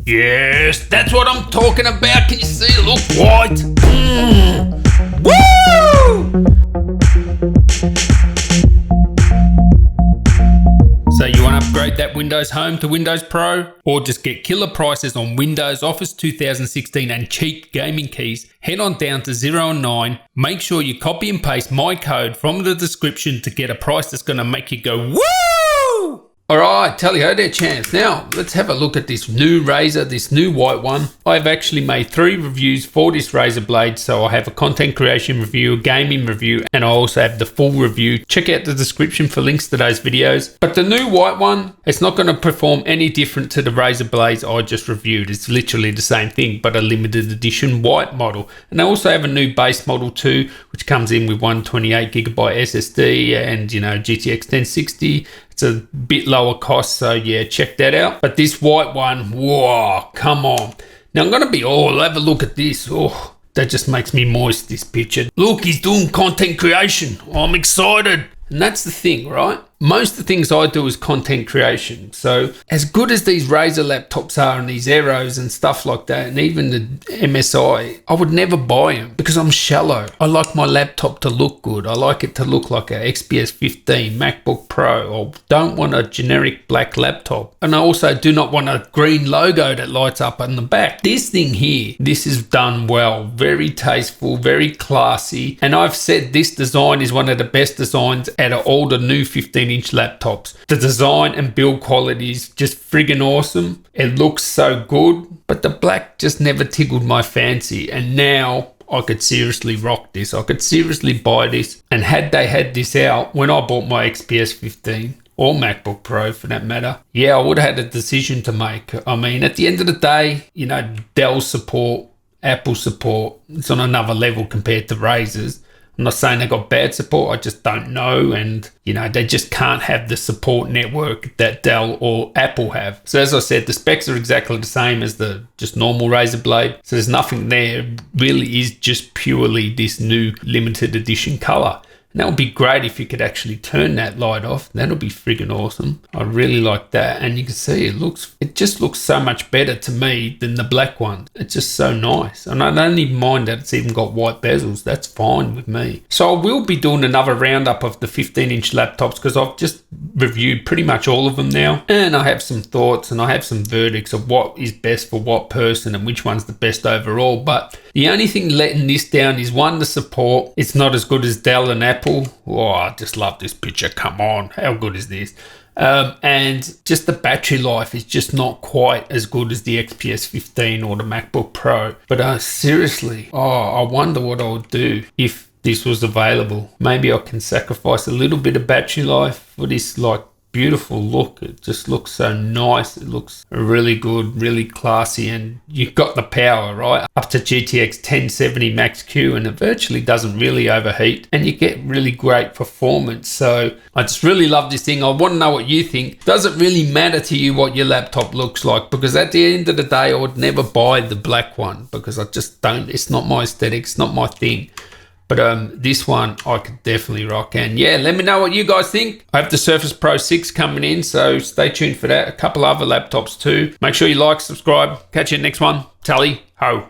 Yes, that's what I'm talking about. Can you see it look white? Woo! So you want to upgrade that Windows Home to Windows Pro? Or just get killer prices on Windows Office 2016 and cheap gaming keys? Head on down to 0 and 9. Make sure you copy and paste my code from the description to get a price that's going to make you go woo! Alright, tally ho there, champs. Now, let's have a look at this new Razer, this new white one. I've actually made 3 reviews for this Razer blade. So I have a content creation review, a gaming review, and I also have the full review. Check out the description for links to those videos. But the new white one, it's not going to perform any different to the Razer blades I just reviewed. It's literally the same thing, but a limited edition white model. And I also have a new base model too, which comes in with 128GB SSD and, GTX 1060. It's a bit lower cost, so yeah, check that out. But this white one, whoa, come on. Now I'm going to be, have a look at this. Oh, that just makes me moist, this picture. Look, he's doing content creation. I'm excited. And that's the thing, right? Most of the things I do is content creation. So as good as these Razer laptops are and these Aeros and stuff like that, and even the MSI, I would never buy them because I'm shallow. I like my laptop to look good. I like it to look like a XPS 15 MacBook Pro. I don't want a generic black laptop. And I also do not want a green logo that lights up on the back. This thing here, this is done well. Very tasteful, very classy. And I've said this design is one of the best designs out of all the new 15-inch laptops. The design and build quality is just friggin' awesome. It looks so good, but the black just never tickled my fancy. And now I could seriously rock this. I could seriously buy this. And had they had this out when I bought my XPS 15 or MacBook Pro for that matter, yeah, I would have had a decision to make. I mean, at the end of the day, Dell support, Apple support, it's on another level compared to Razer's. I'm not saying they got bad support, I just don't know. And, they just can't have the support network that Dell or Apple have. So as I said, the specs are exactly the same as the just normal Razer blade. So there's nothing there. It really is just purely this new limited edition color. And that would be great if you could actually turn that light off. That would be friggin' awesome. I really like that. And you can see it just looks so much better to me than the black one. It's just so nice. And I don't even mind that it's even got white bezels. That's fine with me. So I will be doing another roundup of the 15-inch laptops because I've just reviewed pretty much all of them now. And I have some thoughts and I have some verdicts of what is best for what person and which one's the best overall. But the only thing letting this down is one, the support. It's not as good as Dell and Apple. Oh, I just love this picture. Come on, how good is this? And just the battery life is just not quite as good as the XPS 15 or the MacBook Pro. But seriously, I wonder what I would do if this was available. Maybe I can sacrifice a little bit of battery life for this beautiful look. It just looks so nice. It looks really good, really classy, and you've got the power, right? Up to GTX 1070 Max Q, and it virtually doesn't really overheat, and you get really great performance. So I just really love this thing. I want to know what you think. Does it really matter to you what your laptop looks like? Because at the end of the day, I would never buy the black one because I just don't. It's not my aesthetic. It's not my thing. But this one I could definitely rock. And yeah, let me know what you guys think. I have the Surface Pro 6 coming in, so stay tuned for that. A couple other laptops too. Make sure you like, subscribe. Catch you next one. Tally ho.